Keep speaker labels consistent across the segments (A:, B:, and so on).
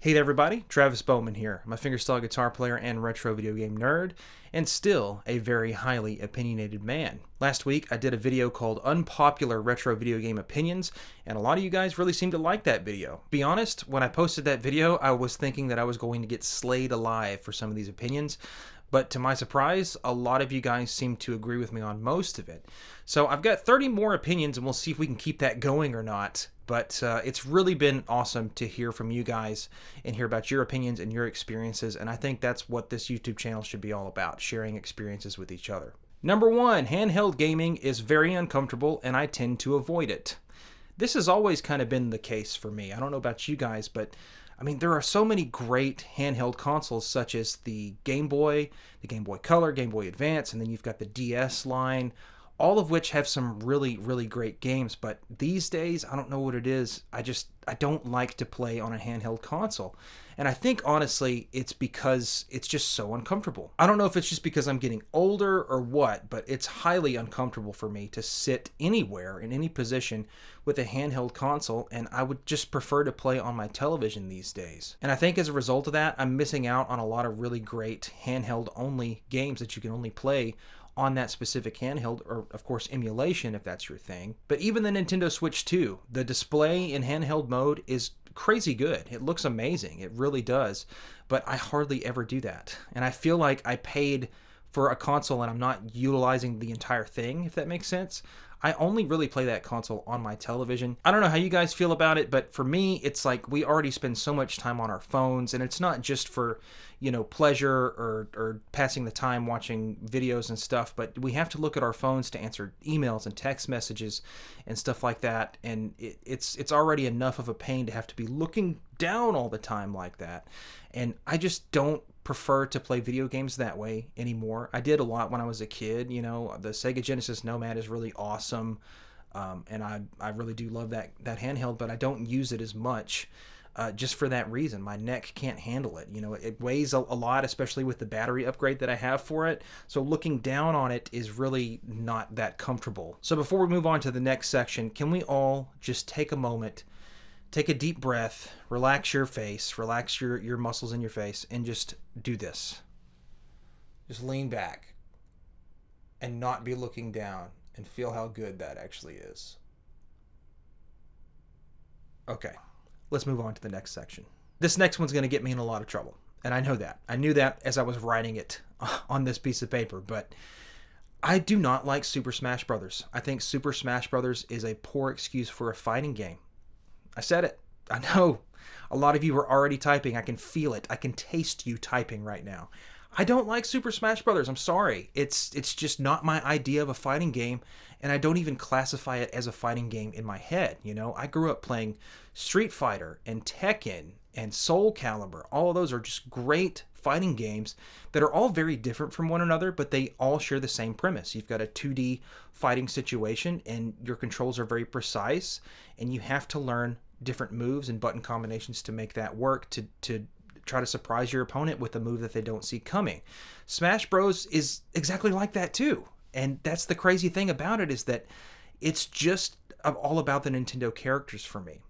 A: Hey there everybody, Travis Bowman here. I'm a fingerstyle guitar player and retro video game nerd, and still a very highly opinionated man. Last week I did a video called Unpopular Retro Video Game Opinions, and a lot of you guys really seemed to like that video. Be honest, when I posted that video, I was thinking that I was going to get slayed alive for some of these opinions, but to my surprise, a lot of you guys seem to agree with me on most of it. So I've got 30 more opinions, and we'll see if we can keep that going or not. But it's really been awesome to hear from you guys and hear about your opinions and your experiences, and I think that's what this YouTube channel should be all about, sharing experiences with each other. Number 1, handheld gaming is very uncomfortable, and I tend to avoid it. This has always kind of been the case for me. I don't know about you guys, but I mean, there are so many great handheld consoles such as the Game Boy Color, Game Boy Advance, and then you've got the DS line, all of which have some really, really great games. But these days, I don't know what it is. I don't like to play on a handheld console. And I think, honestly, it's because it's just so uncomfortable. I don't know if it's just because I'm getting older or what, but it's highly uncomfortable for me to sit anywhere in any position with a handheld console, and I would just prefer to play on my television these days. And I think as a result of that, I'm missing out on a lot of really great handheld-only games that you can only play on that specific handheld, or of course emulation if that's your thing. But even the Nintendo Switch 2, the display in handheld mode is crazy good. It looks amazing, it really does, but I hardly ever do that. And I feel like I paid for a console and I'm not utilizing the entire thing, if that makes sense. I only really play that console on my television. I don't know how you guys feel about it, but for me, it's like we already spend so much time on our phones, and it's not just for, pleasure or passing the time watching videos and stuff, but we have to look at our phones to answer emails and text messages and stuff like that, and it's already enough of a pain to have to be looking down all the time like that, and I just don't prefer to play video games that way anymore. I did a lot when I was a kid. The Sega Genesis Nomad is really awesome, and I really do love that handheld, but I don't use it as much just for that reason. My neck can't handle it. It weighs a lot, especially with the battery upgrade that I have for it, so looking down on it is really not that comfortable. So before we move on to the next section, can we all just take a moment, take a deep breath, relax your face, relax your muscles in your face, and just do this. Just lean back and not be looking down and feel how good that actually is. Okay, let's move on to the next section. This next one's going to get me in a lot of trouble, and I know that. I knew that as I was writing it on this piece of paper, but I do not like Super Smash Brothers. I think Super Smash Brothers is a poor excuse for a fighting game. I said it. I know. A lot of you are already typing. I can feel it. I can taste you typing right now. I don't like Super Smash Brothers. I'm sorry. It's just not my idea of a fighting game, and I don't even classify it as a fighting game in my head. I grew up playing Street Fighter and Tekken and Soul Calibur. All of those are just great fighting games that are all very different from one another, but they all share the same premise. You've got a 2D fighting situation, and your controls are very precise, and you have to learn different moves and button combinations to make that work, to try to surprise your opponent with a move that they don't see coming. Smash Bros is exactly like that too, and that's the crazy thing about it, is that it's just all about the Nintendo characters for me.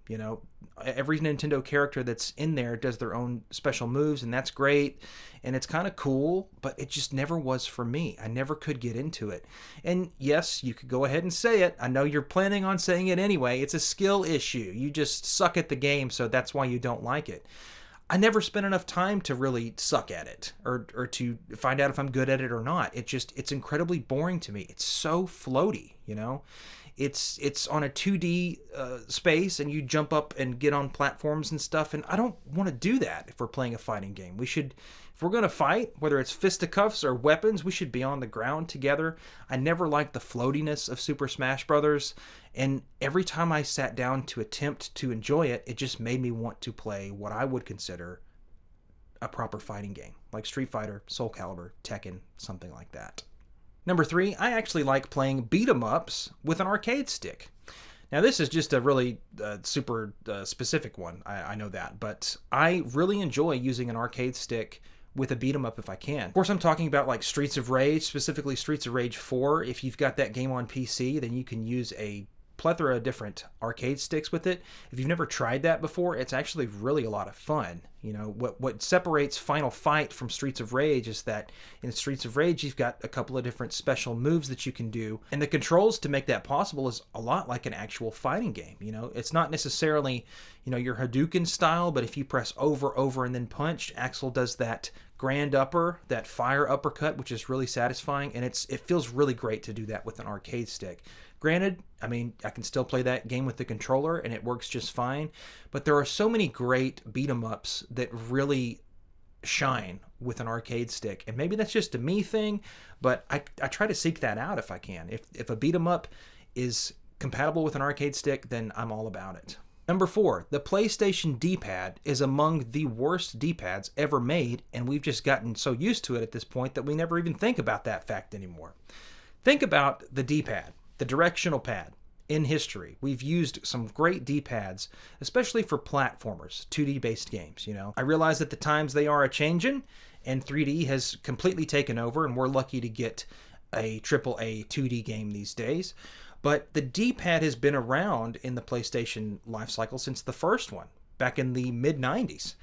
A: Every Nintendo character that's in there does their own special moves, and that's great, and it's kind of cool, but it just never was for me. I never could get into it. And yes, you could go ahead and say it. I know you're planning on saying it anyway. It's a skill issue. You just suck at the game, so that's why you don't like it. I never spent enough time to really suck at it or to find out if I'm good at it or not. It's incredibly boring to me. It's so floaty, It's on a 2D space, and you jump up and get on platforms and stuff, and I don't want to do that if we're playing a fighting game. If we're going to fight, whether it's fisticuffs or weapons, we should be on the ground together. I never liked the floatiness of Super Smash Brothers, and every time I sat down to attempt to enjoy it, it just made me want to play what I would consider a proper fighting game, like Street Fighter, Soul Calibur, Tekken, something like that. Number 3, I actually like playing beat-em-ups with an arcade stick. Now, this is just a really super specific one, I know that, but I really enjoy using an arcade stick with a beat-em-up if I can. Of course, I'm talking about like Streets of Rage, specifically Streets of Rage 4. If you've got that game on PC, then you can use a plethora of different arcade sticks with it. If you've never tried that before, it's actually really a lot of fun. You know, what separates Final Fight from Streets of Rage is that in Streets of Rage, you've got a couple of different special moves that you can do. And the controls to make that possible is a lot like an actual fighting game. You know, it's not necessarily, you know, your Hadouken style, but if you press over, and then punch, Axel does that grand upper, that fire uppercut, which is really satisfying, and it feels really great to do that with an arcade stick. Granted, I mean, I can still play that game with the controller and it works just fine, but there are so many great beat 'em ups that really shine with an arcade stick, and maybe that's just a me thing, but I try to seek that out if I can. If a beat 'em up is compatible with an arcade stick, then I'm all about it. Number 4, the PlayStation D-pad is among the worst D-pads ever made, and we've just gotten so used to it at this point that we never even think about that fact anymore. Think about the D-pad, the directional pad. In history, we've used some great D-pads, especially for platformers, 2D-based games, you know. I realize that the times they are a-changin', and 3D has completely taken over, and we're lucky to get a AAA 2D game these days. But the D-pad has been around in the PlayStation lifecycle since the first one, back in the mid-90s.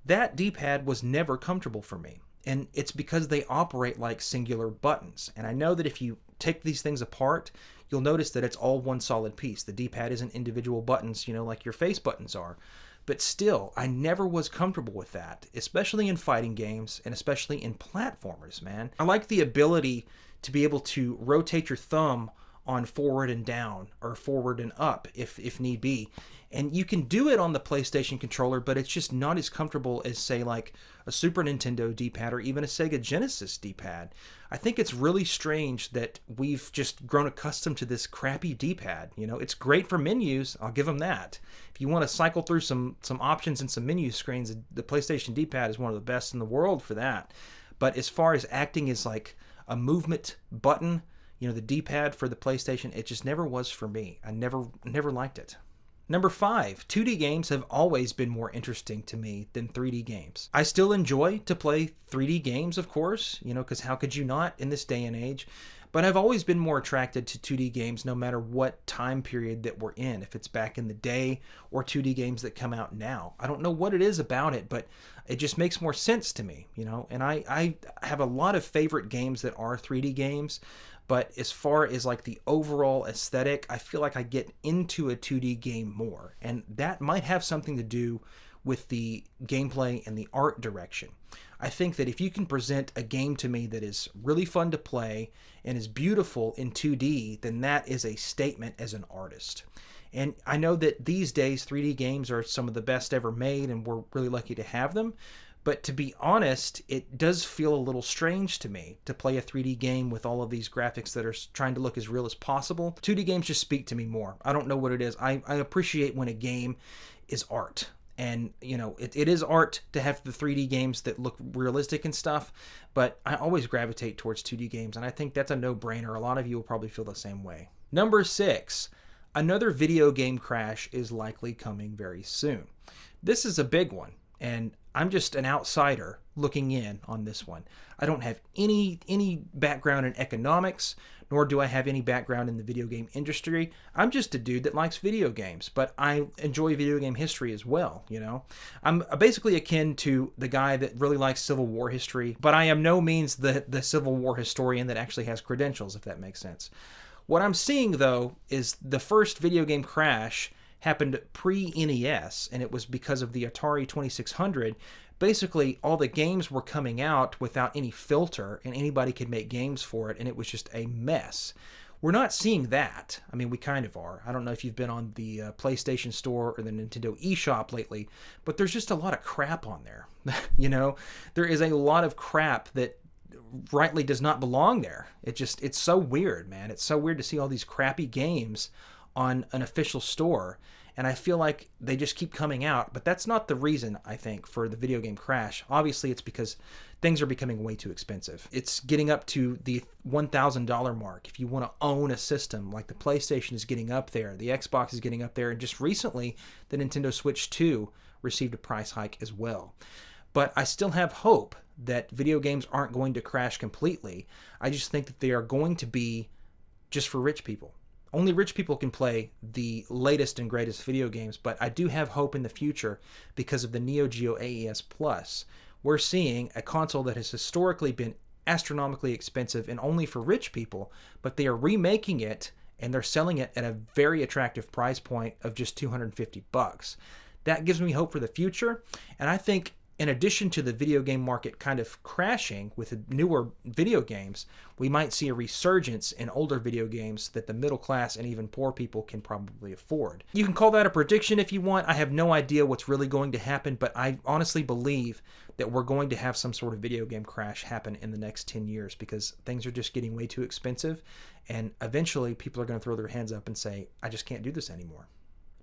A: That D-pad was never comfortable for me, and it's because they operate like singular buttons. And I know that if you take these things apart, you'll notice that it's all one solid piece. The D-pad isn't individual buttons, you know, like your face buttons are. But still, I never was comfortable with that, especially in fighting games and especially in platformers, man. I like the ability to be able to rotate your thumb on forward and down or forward and up if need be. And you can do it on the PlayStation controller, but it's just not as comfortable as, say, like a Super Nintendo D-pad or even a Sega Genesis D-pad. I think it's really strange that we've just grown accustomed to this crappy D-pad. You know, it's great for menus, I'll give them that. If you want to cycle through some options and some menu screens, the PlayStation D-pad is one of the best in the world for that. But as far as acting as like a movement button, you know, the D-pad for the PlayStation, it just never was for me. I never liked it. Number 5, 2D games have always been more interesting to me than 3D games. I still enjoy to play 3D games, of course, you know, because how could you not in this day and age? But I've always been more attracted to 2D games no matter what time period that we're in, if it's back in the day or 2D games that come out now. I don't know what it is about it, but it just makes more sense to me, you know, and I have a lot of favorite games that are 3D games. But as far as like the overall aesthetic, I feel like I get into a 2D game more. And that might have something to do with the gameplay and the art direction. I think that if you can present a game to me that is really fun to play and is beautiful in 2D, then that is a statement as an artist. And I know that these days 3D games are some of the best ever made, and we're really lucky to have them. But to be honest, it does feel a little strange to me to play a 3D game with all of these graphics that are trying to look as real as possible. 2D games just speak to me more. I don't know what it is. I appreciate when a game is art. And, you know, it is art to have the 3D games that look realistic and stuff, but I always gravitate towards 2D games, and I think that's a no-brainer. A lot of you will probably feel the same way. Number 6, another video game crash is likely coming very soon. This is a big one, and I'm just an outsider looking in on this one. I don't have any background in economics, nor do I have any background in the video game industry. I'm just a dude that likes video games, but I enjoy video game history as well, you know? I'm basically akin to the guy that really likes Civil War history, but I am no means the Civil War historian that actually has credentials, if that makes sense. What I'm seeing, though, is the first video game crash happened pre-NES, and it was because of the Atari 2600. Basically, all the games were coming out without any filter, and anybody could make games for it, and it was just a mess. We're not seeing that. I mean, we kind of are. I don't know if you've been on the PlayStation Store or the Nintendo eShop lately, but there's just a lot of crap on there. You know, there is a lot of crap that rightly does not belong there. It's so weird, man. It's so weird to see all these crappy games on an official store, and I feel like they just keep coming out. But that's not the reason, I think, for the video game crash. Obviously, it's because things are becoming way too expensive. It's getting up to the $1,000 mark if you want to own a system. Like the PlayStation is getting up there, the Xbox is getting up there, and just recently the Nintendo Switch 2 received a price hike as well. But I still have hope that video games aren't going to crash completely. I just think that they are going to be just for rich people. Only rich people can play the latest and greatest video games, but I do have hope in the future because of the Neo Geo AES Plus. We're seeing a console that has historically been astronomically expensive and only for rich people, but they are remaking it and they're selling it at a very attractive price point of just $250. That gives me hope for the future, and I think in addition to the video game market kind of crashing with newer video games, we might see a resurgence in older video games that the middle class and even poor people can probably afford. You can call that a prediction if you want. I have no idea what's really going to happen, but I honestly believe that we're going to have some sort of video game crash happen in the next 10 years because things are just getting way too expensive, and eventually people are going to throw their hands up and say, I just can't do this anymore.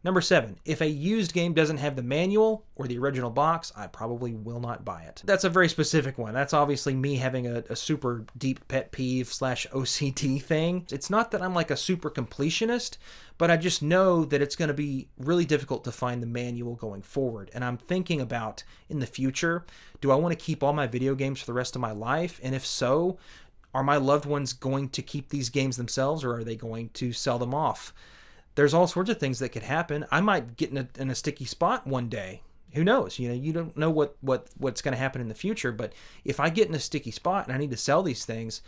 A: Number 7, if a used game doesn't have the manual or the original box, I probably will not buy it. That's a very specific one. That's obviously me having a super deep pet peeve / OCD thing. It's not that I'm like a super completionist, but I just know that it's going to be really difficult to find the manual going forward. And I'm thinking about, in the future, do I want to keep all my video games for the rest of my life? And if so, are my loved ones going to keep these games themselves, or are they going to sell them off? There's all sorts of things that could happen. I might get in a sticky spot one day. Who knows? You don't know what's going to happen in the future. But if I get in a sticky spot and I need to sell these things,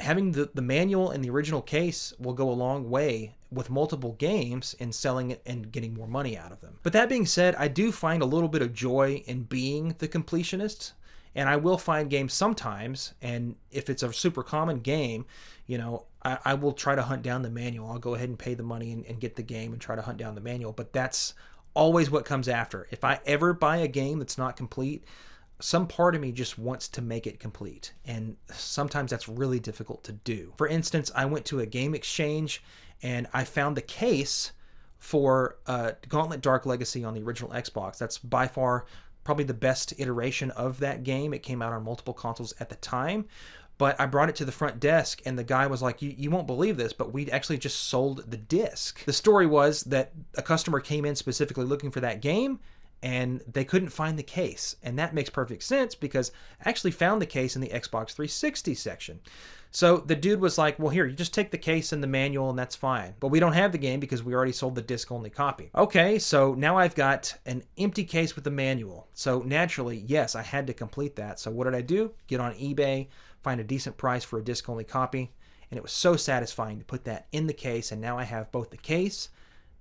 A: having the manual and the original case will go a long way with multiple games in selling it and getting more money out of them. But that being said, I do find a little bit of joy in being the completionist. And I will find games sometimes, and if it's a super common game, I will try to hunt down the manual. I'll go ahead and pay the money and get the game and try to hunt down the manual. But that's always what comes after. If I ever buy a game that's not complete, some part of me just wants to make it complete. And sometimes that's really difficult to do. For instance, I went to a game exchange and I found the case for Gauntlet Dark Legacy on the original Xbox. That's by far probably the best iteration of that game. It came out on multiple consoles at the time, but I brought it to the front desk and the guy was like, you won't believe this, but we actually just sold the disc. The story was that a customer came in specifically looking for that game and they couldn't find the case. And that makes perfect sense because I actually found the case in the Xbox 360 section. So the dude was like, well, here, you just take the case and the manual and that's fine. But we don't have the game because we already sold the disc-only copy. Okay, so now I've got an empty case with the manual. So naturally, yes, I had to complete that. So what did I do? Get on eBay, find a decent price for a disc-only copy. And it was so satisfying to put that in the case. And now I have both the case,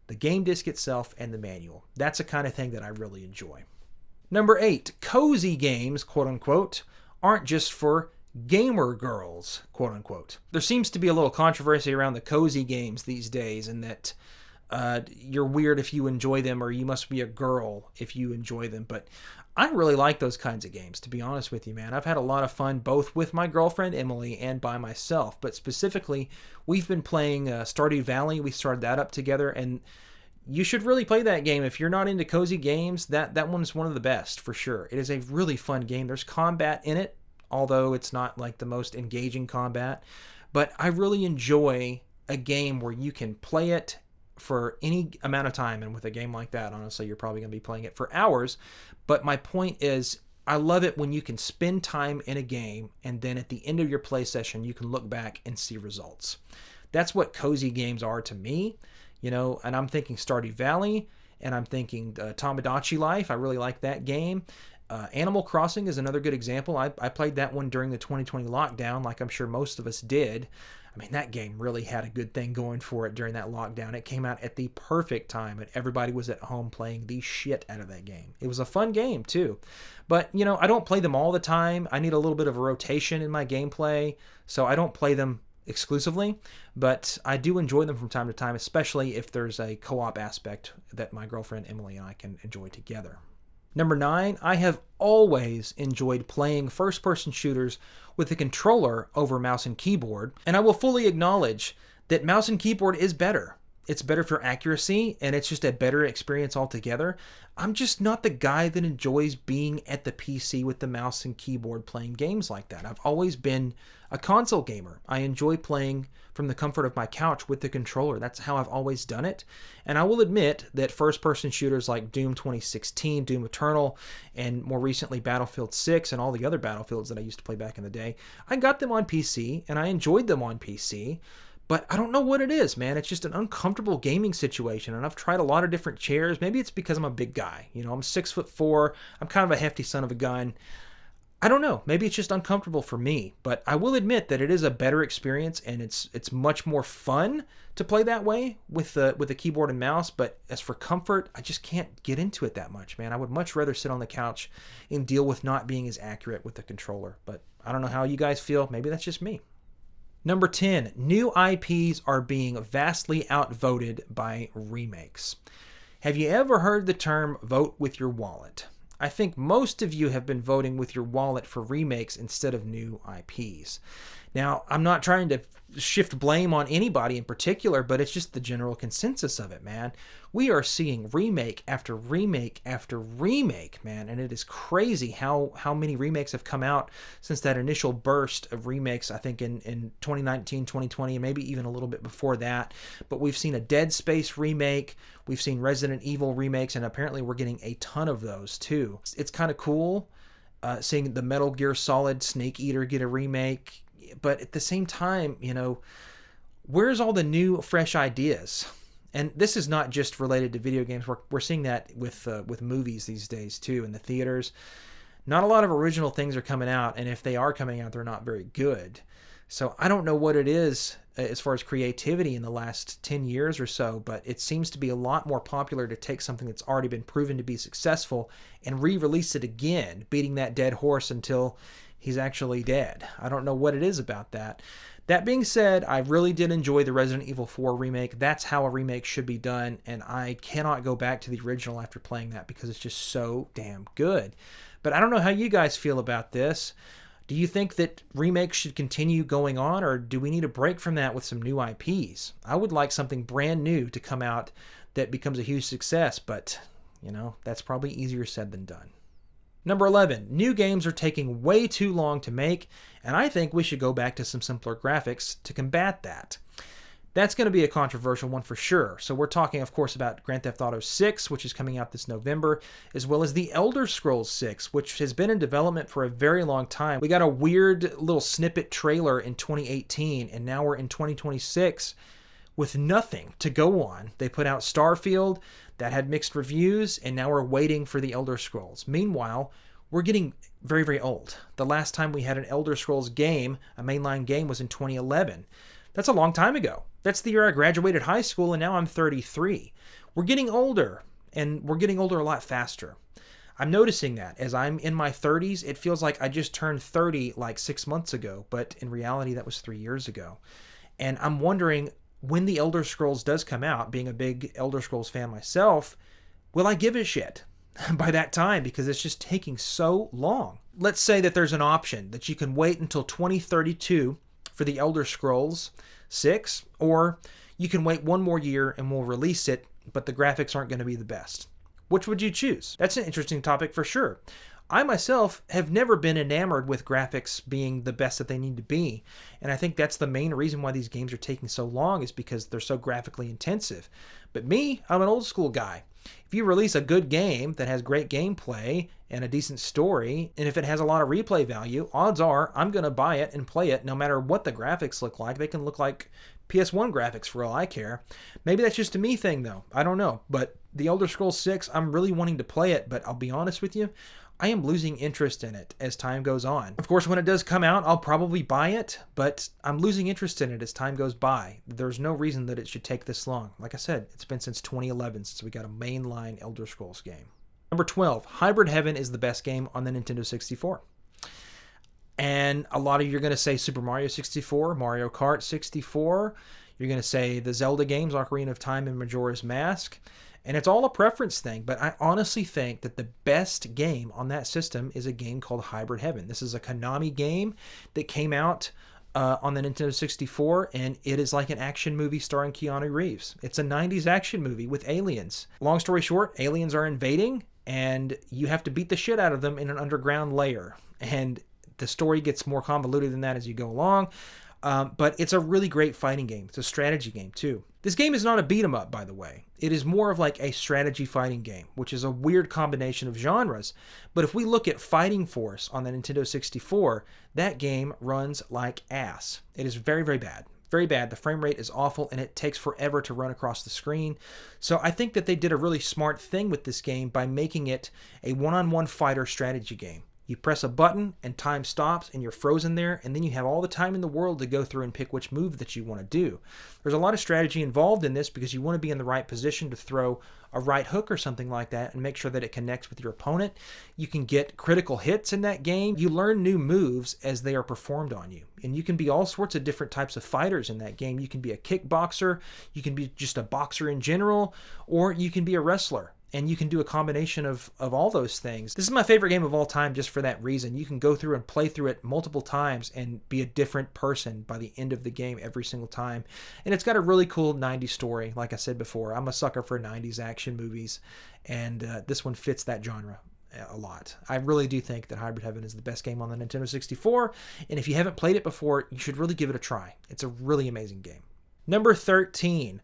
A: the game disc itself, and the manual. That's the kind of thing that I really enjoy. Number 8, cozy games, quote unquote, aren't just for gamer girls, quote unquote. There seems to be a little controversy around the cozy games these days, and that you're weird if you enjoy them, or you must be a girl if you enjoy them. But I really like those kinds of games, to be honest with you, man. I've had a lot of fun both with my girlfriend Emily and by myself. But specifically, we've been playing Stardew Valley. We started that up together, and you should really play that game. If you're not into cozy games, that one's one of the best for sure. It is a really fun game. There's combat in it, although it's not like the most engaging combat. But I really enjoy a game where you can play it for any amount of time. And with a game like that, honestly, you're probably going to be playing it for hours. But my point is, I love it when you can spend time in a game and then at the end of your play session, you can look back and see results. That's what cozy games are to me, and I'm thinking Stardew Valley, and I'm thinking Tomodachi Life. I really like that game. Animal Crossing is another good example. I played that one during the 2020 lockdown, like I'm sure most of us did. I mean, that game really had a good thing going for it during that lockdown. It came out at the perfect time, and everybody was at home playing the shit out of that game. It was a fun game, too. But, I don't play them all the time. I need a little bit of a rotation in my gameplay, so I don't play them exclusively, but I do enjoy them from time to time, especially if there's a co-op aspect that my girlfriend Emily and I can enjoy together. Number 9, I have always enjoyed playing first-person shooters with a controller over mouse and keyboard, and I will fully acknowledge that mouse and keyboard is better. It's better for accuracy, and it's just a better experience altogether. I'm just not the guy that enjoys being at the PC with the mouse and keyboard playing games like that. I've always been a console gamer. I enjoy playing from the comfort of my couch with the controller. That's how I've always done it. And I will admit that first-person shooters like Doom 2016, Doom Eternal, and more recently Battlefield 6 and all the other Battlefields that I used to play back in the day, I got them on PC, and I enjoyed them on PC. But I don't know what it is, man. It's just an uncomfortable gaming situation, and I've tried a lot of different chairs. Maybe it's because I'm a big guy. You know, I'm 6'4". I'm kind of a hefty son of a gun. I don't know. Maybe it's just uncomfortable for me, but I will admit that it is a better experience, and it's much more fun to play that way with the keyboard and mouse. But as for comfort, I just can't get into it that much, man. I would much rather sit on the couch and deal with not being as accurate with the controller. But I don't know how you guys feel. Maybe that's just me. Number 10, new IPs are being vastly outvoted by remakes. Have you ever heard the term vote with your wallet? I think most of you have been voting with your wallet for remakes instead of new IPs. Now, I'm not trying to shift blame on anybody in particular, but it's just the general consensus of it, man. We are seeing remake after remake after remake, man, and it is crazy how many remakes have come out since that initial burst of remakes, I think in 2019, 2020, and maybe even a little bit before that. But we've seen a Dead Space remake, we've seen Resident Evil remakes, and apparently we're getting a ton of those too. It's kind of cool seeing the Metal Gear Solid Snake Eater get a remake, but at the same time, you know, where's all the new, fresh ideas? And this is not just related to video games. We're seeing that with movies these days too in the theaters. Not a lot of original things are coming out, and if they are coming out, they're not very good. So I don't know what it is as far as creativity in the last 10 years or so, but it seems to be a lot more popular to take something that's already been proven to be successful and re-release it again, beating that dead horse until he's actually dead. I don't know what it is about that. That being said, I really did enjoy the Resident Evil 4 remake. That's how a remake should be done, and I cannot go back to the original after playing that because it's just so damn good. But I don't know how you guys feel about this. Do you think that remakes should continue going on, or do we need a break from that with some new IPs? I would like something brand new to come out that becomes a huge success, but, you know, that's probably easier said than done. Number 11, new games are taking way too long to make, and I think we should go back to some simpler graphics to combat that. That's going to be a controversial one for sure. So we're talking, of course, about Grand Theft Auto 6, which is coming out this November, as well as The Elder Scrolls 6, which has been in development for a very long time. We got a weird little snippet trailer in 2018, and now we're in 2026 with nothing to go on. They put out Starfield, that had mixed reviews, and now we're waiting for The Elder Scrolls. Meanwhile, we're getting very, very old. The last time we had an Elder Scrolls game, a mainline game, was in 2011. That's a long time ago. That's the year I graduated high school, and now I'm 33. We're getting older, and we're getting older a lot faster. I'm noticing that. As I'm in my 30s, it feels like I just turned 30 like 6 months ago, but in reality, that was 3 years ago. And I'm wondering, when The Elder Scrolls does come out, being a big Elder Scrolls fan myself, will I give a shit by that time? Because it's just taking so long. Let's say that there's an option that you can wait until 2032 for The Elder Scrolls 6, or you can wait one more year and we'll release it, but the graphics aren't going to be the best. Which would you choose? That's an interesting topic for sure. I myself have never been enamored with graphics being the best that they need to be, and I think that's the main reason why these games are taking so long, is because they're so graphically intensive. But me, I'm an old school guy. If you release a good game that has great gameplay and a decent story, and if it has a lot of replay value, odds are I'm going to buy it and play it no matter what the graphics look like. They can look like PS1 graphics for all I care. Maybe that's just a me thing though. I don't know. But The Elder Scrolls 6, I'm really wanting to play it, but I'll be honest with you, I am losing interest in it as time goes on. Of course, when it does come out, I'll probably buy it, but I'm losing interest in it as time goes by. There's no reason that it should take this long. Like I said, it's been since 2011 since we got a mainline Elder Scrolls game. Number 12, Hybrid Heaven is the best game on the Nintendo 64. And a lot of you are going to say Super Mario 64, Mario Kart 64. You're going to say the Zelda games, Ocarina of Time and Majora's Mask. And it's all a preference thing, but I honestly think that the best game on that system is a game called Hybrid Heaven. This is a Konami game that came out on the Nintendo 64, and it is like an action movie starring Keanu Reeves. It's a 90s action movie with aliens. Long story short, aliens are invading, and you have to beat the shit out of them in an underground lair. And the story gets more convoluted than that as you go along. But it's a really great fighting game. It's a strategy game, too. This game is not a beat-em-up, by the way. It is more of like a strategy fighting game, which is a weird combination of genres. But if we look at Fighting Force on the Nintendo 64, that game runs like ass. It is very, very bad. very bad. The frame rate is awful, and it takes forever to run across the screen. So I think that they did a really smart thing with this game by making it a one-on-one fighter strategy game. You press a button and time stops and you're frozen there, and then you have all the time in the world to go through and pick which move that you want to do. There's a lot of strategy involved in this because you want to be in the right position to throw a right hook or something like that and make sure that it connects with your opponent. You can get critical hits in that game. You learn new moves as they are performed on you. And you can be all sorts of different types of fighters in that game. You can be a kickboxer, you can be just a boxer in general, or you can be a wrestler. And you can do a combination of all those things. This is my favorite game of all time just for that reason. You can go through and play through it multiple times and be a different person by the end of the game every single time. And it's got a really cool 90s story. Like I said before, I'm a sucker for 90s action movies, and this one fits that genre a lot. I really do think that Hybrid Heaven is the best game on the Nintendo 64, and if you haven't played it before, you should really give it a try. It's a really amazing game. Number 13.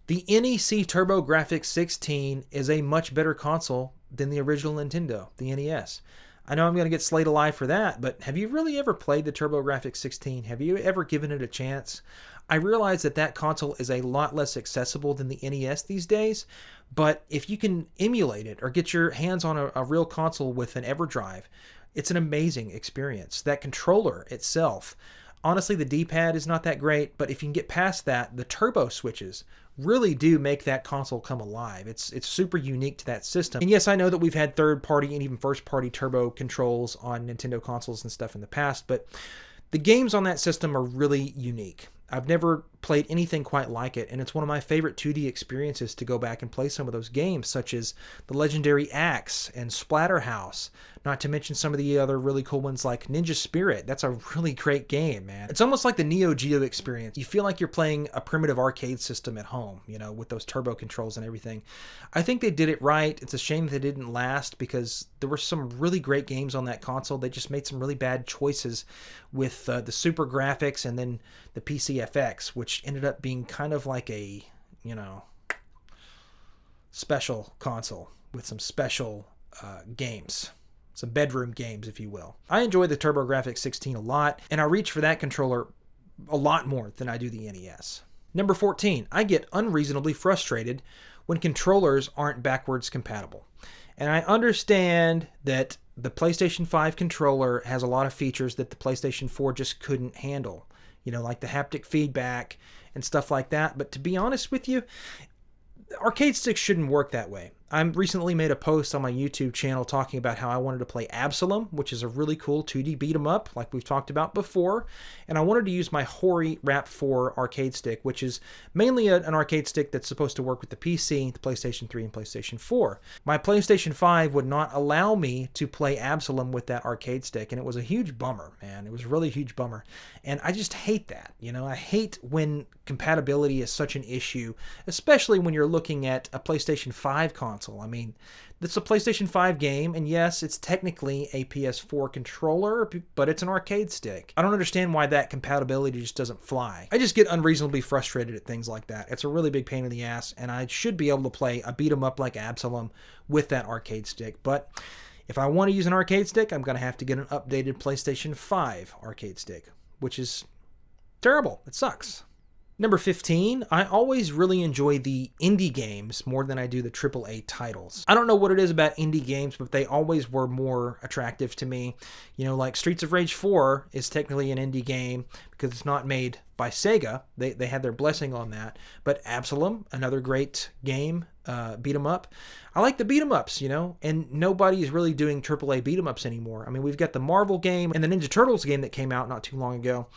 A: The NEC TurboGrafx 16 is a much better console than the original Nintendo, the NES. I know I'm going to get slayed alive for that, but have you really ever played the TurboGrafx 16? Have you ever given it a chance? I realize that that console is a lot less accessible than the NES these days, but if you can emulate it or get your hands on a real console with an EverDrive, it's an amazing experience. That controller itself, honestly, the D-pad is not that great, but if you can get past that, the turbo switches really do make that console come alive. It's super unique to that system. And yes, I know that we've had third-party and even first-party turbo controls on Nintendo consoles and stuff in the past, but the games on that system are really unique. I've never played anything quite like it, and it's one of my favorite 2D experiences to go back and play some of those games, such as the legendary Axe and Splatterhouse, not to mention some of the other really cool ones like Ninja Spirit. That's a really great game, man. It's almost like the Neo Geo experience. You feel like you're playing a primitive arcade system at home, you know, with those turbo controls and everything. I think they did it right. It's a shame that it didn't last because there were some really great games on that console. They just made some really bad choices with the Super Graphics and then the PCFX, which ended up being kind of like a, you know, special console with some special games. Some bedroom games, if you will. I enjoy the TurboGrafx 16 a lot, and I reach for that controller a lot more than I do the NES. Number 14, I get unreasonably frustrated when controllers aren't backwards compatible. And I understand that the PlayStation 5 controller has a lot of features that the PlayStation 4 just couldn't handle. You know, like the haptic feedback and stuff like that. But to be honest with you, arcade sticks shouldn't work that way. I recently made a post on my YouTube channel talking about how I wanted to play Absalom, which is a really cool 2D beat 'em up, like we've talked about before. And I wanted to use my Hori Rap 4 arcade stick, which is mainly an arcade stick that's supposed to work with the PC, the PlayStation 3, and PlayStation 4. My PlayStation 5 would not allow me to play Absalom with that arcade stick, and it was a huge bummer, man. It was really a huge bummer. And I just hate that, you know? I hate when compatibility is such an issue, especially when you're looking at a PlayStation 5 console. I mean, it's a PlayStation 5 game, and yes, it's technically a PS4 controller, but it's an arcade stick. I don't understand why that compatibility just doesn't fly. I just get unreasonably frustrated at things like that. It's a really big pain in the ass, and I should be able to play a beat 'em up like Absalom with that arcade stick. But if I want to use an arcade stick, I'm going to have to get an updated PlayStation 5 arcade stick, which is terrible. It sucks. Number 15, I always really enjoy the indie games more than I do the AAA titles. I don't know what it is about indie games, but they always were more attractive to me. You know, like Streets of Rage 4 is technically an indie game because it's not made by Sega. They had their blessing on that. But Absalom, another great game, beat 'em up. I like the beat 'em ups, you know, and nobody is really doing AAA beat 'em ups anymore. I mean, we've got the Marvel game and the Ninja Turtles game that came out not too long ago.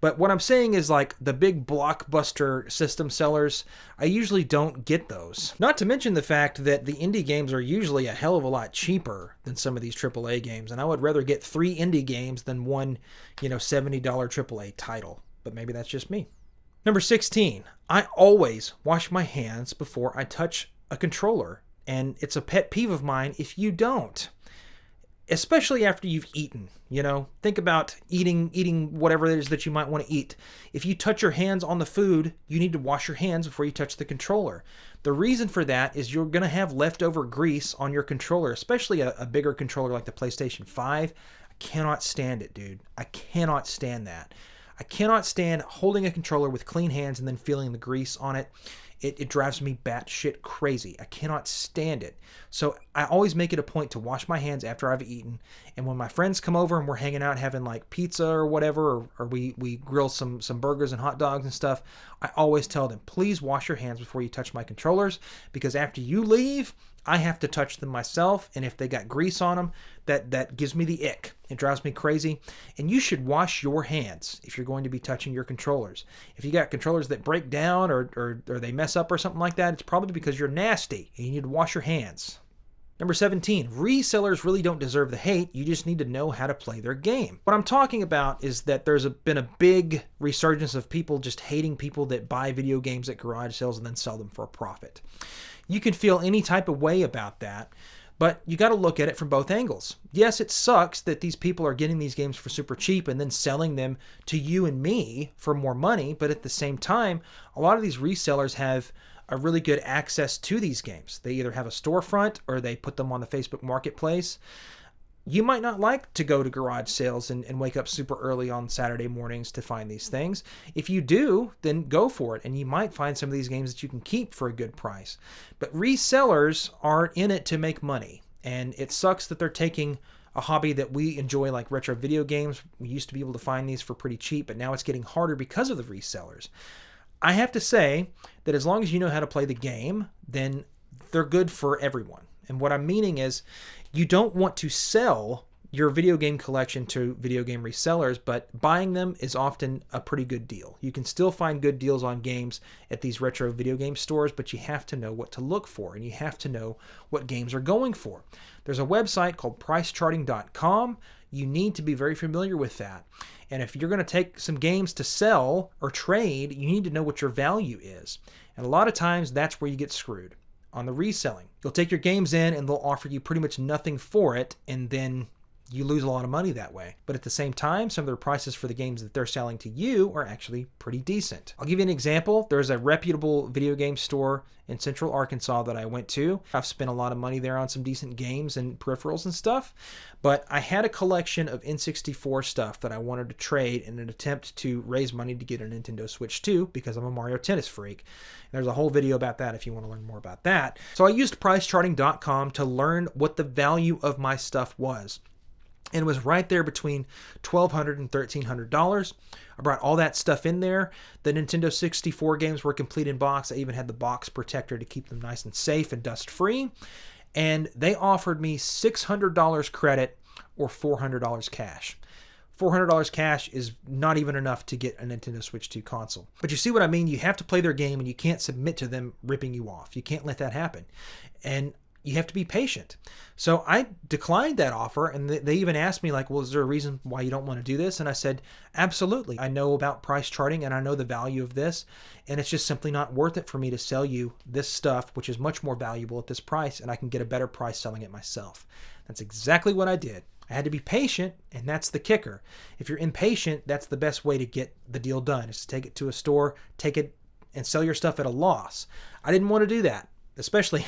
A: But what I'm saying is, like, the big blockbuster system sellers, I usually don't get those. Not to mention the fact that the indie games are usually a hell of a lot cheaper than some of these AAA games. And I would rather get 3 indie games than one, you know, $70 AAA title. But maybe that's just me. Number 16, I always wash my hands before I touch a controller. And it's a pet peeve of mine if you don't. Especially after you've eaten, you know, think about eating whatever it is that you might want to eat. If you touch your hands on the food, you need to wash your hands before you touch the controller. The reason for that is you're going to have leftover grease on your controller, especially a bigger controller like the PlayStation 5. I cannot stand it, dude. I cannot stand that. I cannot stand holding a controller with clean hands and then feeling the grease on it. It drives me batshit crazy. I cannot stand it. So I always make it a point to wash my hands after I've eaten. And when my friends come over and we're hanging out having like pizza or whatever, or we grill some burgers and hot dogs and stuff, I always tell them, please wash your hands before you touch my controllers, because after you leave, I have to touch them myself, and if they got grease on them, that gives me the ick. It drives me crazy. And you should wash your hands if you're going to be touching your controllers. If you got controllers that break down or they mess up or something like that, it's probably because you're nasty and you need to wash your hands. Number 17, resellers really don't deserve the hate. You just need to know how to play their game. What I'm talking about is that there's been a big resurgence of people just hating people that buy video games at garage sales and then sell them for a profit. You can feel any type of way about that, but you got to look at it from both angles. Yes, it sucks that these people are getting these games for super cheap and then selling them to you and me for more money, but at the same time, a lot of these resellers have a really good access to these games. They either have a storefront or they put them on the Facebook Marketplace. You might not like to go to garage sales and wake up super early on Saturday mornings to find these things. If you do, then go for it, and you might find some of these games that you can keep for a good price. But resellers are in it to make money, and it sucks that they're taking a hobby that we enjoy, like retro video games. We used to be able to find these for pretty cheap, but now it's getting harder because of the resellers. I have to say that as long as you know how to play the game, then they're good for everyone. And what I'm meaning is, you don't want to sell your video game collection to video game resellers, but buying them is often a pretty good deal. You can still find good deals on games at these retro video game stores, but you have to know what to look for, and you have to know what games are going for. There's a website called pricecharting.com. You need to be very familiar with that. And if you're going to take some games to sell or trade, you need to know what your value is. And a lot of times that's where you get screwed. On the reselling, you'll take your games in and they'll offer you pretty much nothing for it, and then you lose a lot of money that way. But at the same time, some of their prices for the games that they're selling to you are actually pretty decent. I'll give you an example. There's a reputable video game store in Central Arkansas that I went to. I've spent a lot of money there on some decent games and peripherals and stuff, but I had a collection of N64 stuff that I wanted to trade in an attempt to raise money to get a Nintendo Switch 2 because I'm a Mario Tennis freak. There's a whole video about that if you want to learn more about that. So I used pricecharting.com to learn what the value of my stuff was. And it was right there between $1,200 and $1,300. I brought all that stuff in there. The Nintendo 64 games were complete in box. I even had the box protector to keep them nice and safe and dust-free. And they offered me $600 credit or $400 cash. $400 cash is not even enough to get a Nintendo Switch 2 console. But you see what I mean? You have to play their game, and you can't submit to them ripping you off. You can't let that happen. And you have to be patient. So I declined that offer, and they even asked me, like, well, is there a reason why you don't want to do this? And I said, absolutely. I know about price charting, and I know the value of this, and it's just simply not worth it for me to sell you this stuff, which is much more valuable at this price, and I can get a better price selling it myself. That's exactly what I did. I had to be patient, and that's the kicker. If you're impatient, that's the best way to get the deal done, is to take it to a store, take it, and sell your stuff at a loss. I didn't want to do that. Especially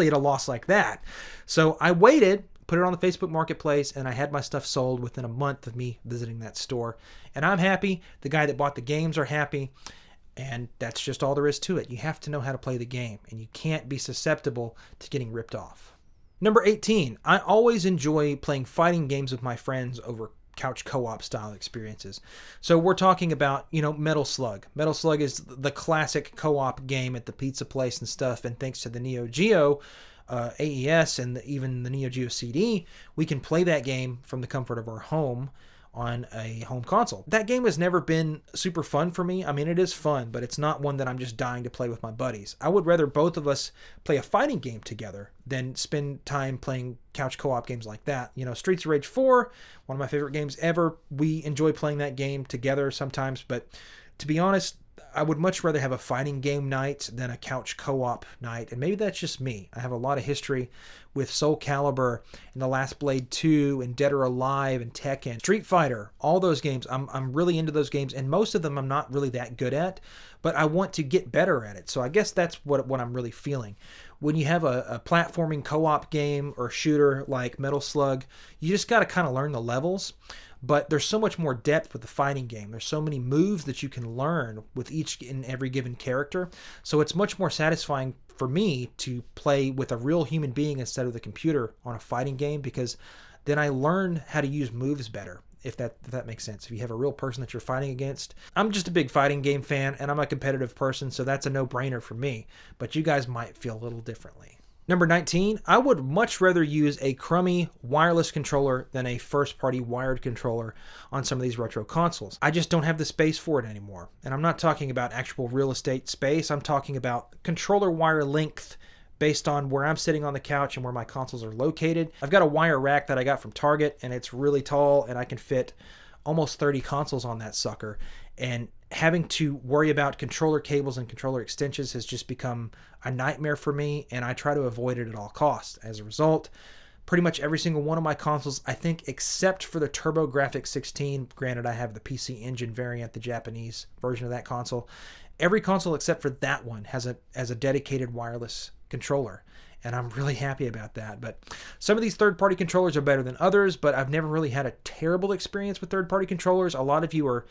A: at a loss like that. So I waited, put it on the Facebook Marketplace, and I had my stuff sold within a month of me visiting that store. And I'm happy. The guy that bought the games are happy. And that's just all there is to it. You have to know how to play the game, and you can't be susceptible to getting ripped off. Number 18, I always enjoy playing fighting games with my friends over couch co-op style experiences. So we're talking about, Metal Slug. Metal Slug is the classic co-op game at the pizza place and stuff, and thanks to the Neo Geo AES and even the Neo Geo CD, we can play that game from the comfort of our home on a home console. That game has never been super fun for me. I mean, it is fun, but it's not one that I'm just dying to play with my buddies. I would rather both of us play a fighting game together than spend time playing couch co-op games like that. Streets of Rage 4, one of my favorite games ever. We enjoy playing that game together sometimes, but to be honest, I would much rather have a fighting game night than a couch co-op night, and maybe that's just me. I have a lot of history with Soul Calibur and The Last Blade 2 and Dead or Alive and Tekken, Street Fighter, all those games. I'm really into those games, and most of them I'm not really that good at, but I want to get better at it. So I guess that's what I'm really feeling. when you have a platforming co-op game or shooter like Metal Slug, you just got to kind of learn the levels. But there's so much more depth with the fighting game. There's so many moves that you can learn with each and every given character. So it's much more satisfying for me to play with a real human being instead of the computer on a fighting game, because then I learn how to use moves better, if that makes sense. If you have a real person that you're fighting against. I'm just a big fighting game fan, and I'm a competitive person, so that's a no-brainer for me. But you guys might feel a little differently. Number 19, I would much rather use a crummy wireless controller than a first-party wired controller on some of these retro consoles. I just don't have the space for it anymore. And I'm not talking about actual real estate space. I'm talking about controller wire length based on where I'm sitting on the couch and where my consoles are located. I've got a wire rack that I got from Target, and it's really tall, and I can fit almost 30 consoles on that sucker. And having to worry about controller cables and controller extensions has just become a nightmare for me, and I try to avoid it at all costs. As a result, pretty much every single one of my consoles, I think except for the TurboGrafx 16, granted I have the PC Engine variant, the Japanese version of that console, every console except for that one has a dedicated wireless controller, and I'm really happy about that. But some of these third-party controllers are better than others, but I've never really had a terrible experience with third-party controllers. A lot of you are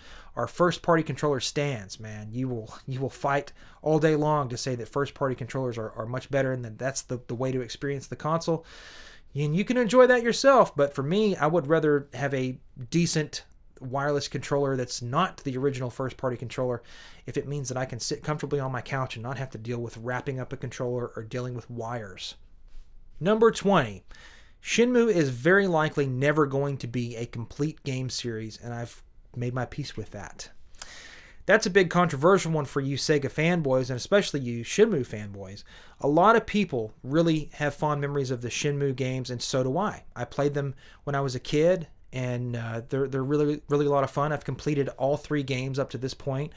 A: first-party controller stans, man. You will fight all day long to say that first-party controllers are much better, and that that's the way to experience the console. And you can enjoy that yourself, but for me, I would rather have a decent wireless controller that's not the original first-party controller if it means that I can sit comfortably on my couch and not have to deal with wrapping up a controller or dealing with wires. Number 20. Shenmue is very likely never going to be a complete game series, and I've made my peace with that. That's a big controversial one for you Sega fanboys, and especially you Shenmue fanboys. A lot of people really have fond memories of the Shenmue games, and so do I. I played them when I was a kid, and they're really a lot of fun. I've completed all 3 games up to this point.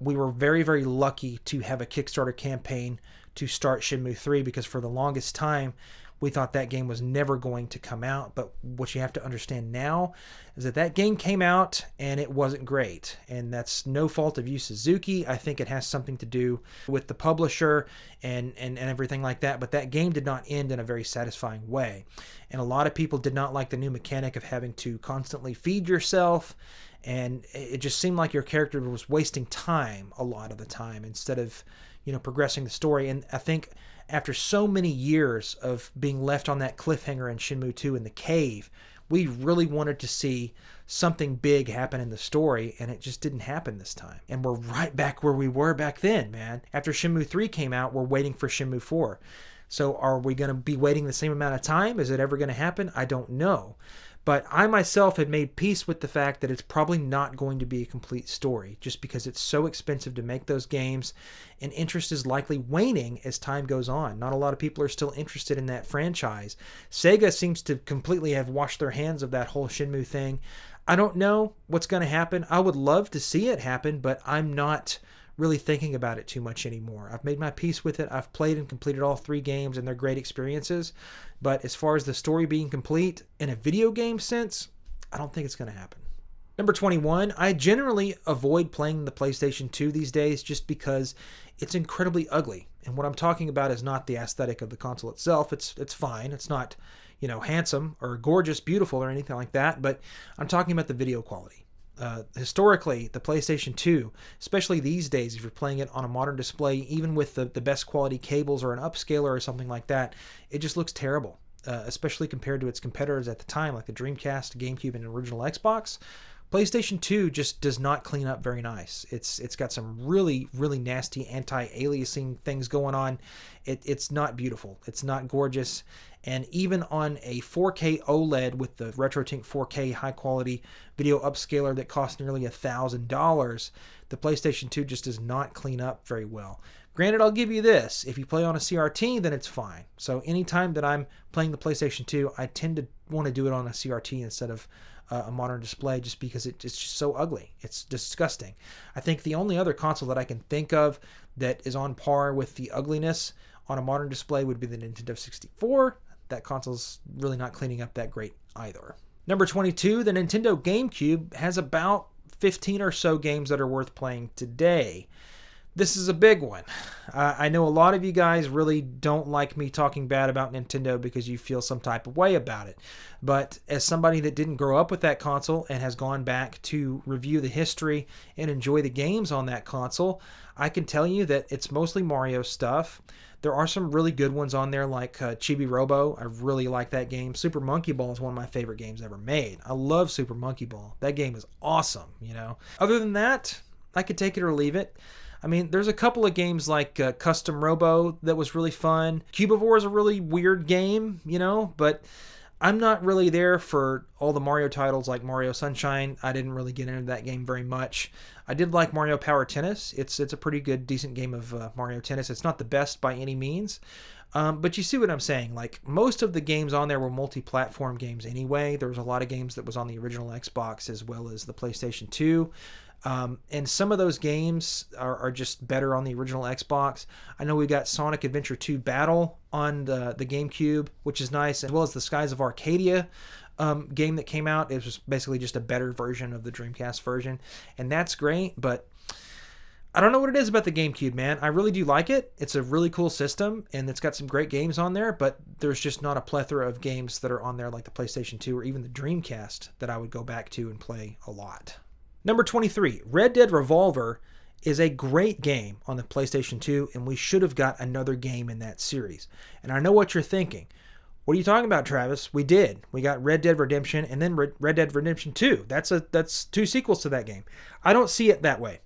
A: We were very, very lucky to have a Kickstarter campaign to start Shenmue 3, because for the longest time we thought that game was never going to come out. But what you have to understand now is that game came out and it wasn't great, and that's no fault of Yu Suzuki. I think it has something to do with the publisher and everything like that, but that game did not end in a very satisfying way. And a lot of people did not like the new mechanic of having to constantly feed yourself, and it just seemed like your character was wasting time a lot of the time instead of, progressing the story. And I think after so many years of being left on that cliffhanger in Shenmue 2 in the cave, we really wanted to see something big happen in the story, and it just didn't happen this time. And we're right back where we were back then, man. After Shenmue 3 came out, we're waiting for Shenmue 4. So are we going to be waiting the same amount of time? Is it ever going to happen? I don't know. But I myself had made peace with the fact that it's probably not going to be a complete story, just because it's so expensive to make those games, and interest is likely waning as time goes on. Not a lot of people are still interested in that franchise. Sega seems to completely have washed their hands of that whole Shenmue thing. I don't know what's going to happen. I would love to see it happen, but I'm not really thinking about it too much anymore. I've made my peace with it. I've played and completed all 3 games, and they're great experiences. But as far as the story being complete in a video game sense, I don't think it's going to happen. Number 21, I generally avoid playing the PlayStation 2 these days just because it's incredibly ugly. And what I'm talking about is not the aesthetic of the console itself. It's fine. It's not, handsome or gorgeous, beautiful or anything like that, but I'm talking about the video quality. Historically, the PlayStation 2, especially these days, if you're playing it on a modern display, even with the best quality cables or an upscaler or something like that, it just looks terrible, especially compared to its competitors at the time, like the Dreamcast, GameCube, and original Xbox. PlayStation 2 just does not clean up very nice. It's got some really, really nasty anti-aliasing things going on. It's not beautiful. It's not gorgeous. And even on a 4K OLED with the RetroTink 4K high-quality video upscaler that costs nearly $1,000, the PlayStation 2 just does not clean up very well. Granted, I'll give you this. If you play on a CRT, then it's fine. So anytime that I'm playing the PlayStation 2, I tend to want to do it on a CRT instead of a modern display, just because it's just so ugly. It's disgusting. I think the only other console that I can think of that is on par with the ugliness on a modern display would be the Nintendo 64. That console's really not cleaning up that great either. Number 22, the Nintendo GameCube has about 15 or so games that are worth playing today. This is a big one. I know a lot of you guys really don't like me talking bad about Nintendo because you feel some type of way about it. But as somebody that didn't grow up with that console and has gone back to review the history and enjoy the games on that console, I can tell you that it's mostly Mario stuff. There are some really good ones on there like Chibi Robo. I really like that game. Super Monkey Ball is one of my favorite games ever made. I love Super Monkey Ball. That game is awesome, you know. Other than that, I could take it or leave it. I mean, there's a couple of games like Custom Robo that was really fun. Cubivore is a really weird game, you know, but I'm not really there for all the Mario titles like Mario Sunshine. I didn't really get into that game very much. I did like Mario Power Tennis. It's a pretty good, decent game of Mario Tennis. It's not the best by any means, but you see what I'm saying. Like, most of the games on there were multi-platform games anyway. There was a lot of games that was on the original Xbox as well as the PlayStation 2. And some of those games are just better on the original Xbox. I know we got Sonic Adventure 2 Battle on the GameCube, which is nice, as well as the Skies of Arcadia game that came out. It was basically just a better version of the Dreamcast version, and that's great, but I don't know what it is about the GameCube, man. I really do like it. It's a really cool system, and it's got some great games on there, but there's just not a plethora of games that are on there like the PlayStation 2 or even the Dreamcast that I would go back to and play a lot. Number 23, Red Dead Revolver is a great game on the PlayStation 2, and we should have got another game in that series. And I know what you're thinking. What are you talking about, Travis? We did. We got Red Dead Redemption and then Red Dead Redemption 2. That's two sequels to that game. I don't see it that way.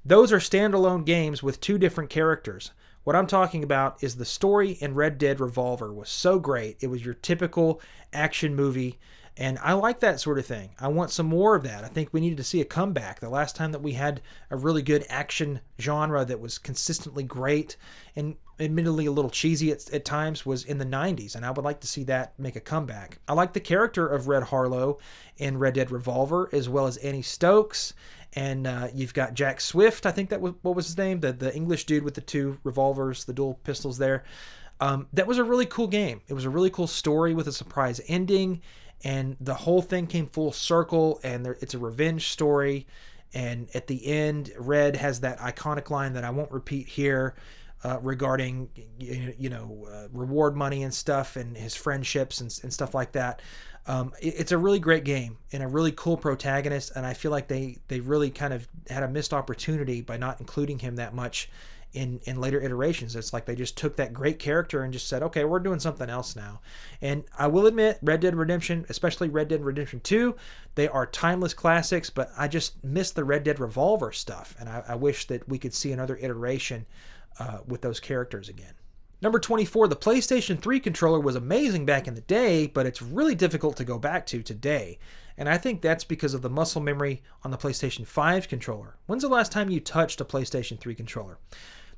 A: Those are standalone games with two different characters. What I'm talking about is the story in Red Dead Revolver was so great. It was your typical action movie. And I like that sort of thing. I want some more of that. I think we needed to see a comeback. The last time that we had a really good action genre that was consistently great and admittedly a little cheesy at times was in the 90s, and I would like to see that make a comeback. I like the character of Red Harlow in Red Dead Revolver, as well as Annie Stokes, and you've got Jack Swift, I think that was, what was his name? The English dude with the two revolvers, the dual pistols there. That was a really cool game. It was a really cool story with a surprise ending, and the whole thing came full circle, and it's a revenge story. And at the end, Red has that iconic line that I won't repeat here regarding, reward money and stuff and his friendships and stuff like that. It's a really great game and a really cool protagonist, and I feel like they really kind of had a missed opportunity by not including him that much in later iterations. It's like they just took that great character and just said, okay, we're doing something else now. And I will admit, Red Dead Redemption, especially Red Dead Redemption 2, they are timeless classics, but I just miss the Red Dead Revolver stuff, and I wish that we could see another iteration with those characters again. Number 24, the PlayStation 3 controller was amazing back in the day, but it's really difficult to go back to today. And I think that's because of the muscle memory on the PlayStation 5 controller. When's the last time you touched a PlayStation 3 controller?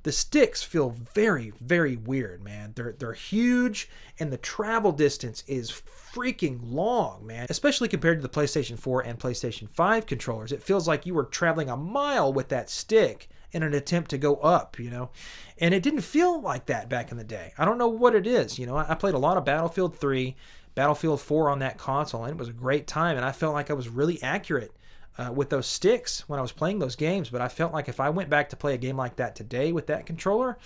A: The sticks feel very, very weird, man. They're huge, and the travel distance is freaking long, man. Especially compared to the PlayStation 4 and PlayStation 5 controllers. It feels like you were traveling a mile with that stick in an attempt to go up, And it didn't feel like that back in the day. I don't know what it is, I played a lot of Battlefield 3, Battlefield 4 on that console, and it was a great time, and I felt like I was really accurate with those sticks when I was playing those games, but I felt like if I went back to play a game like that today with that controller,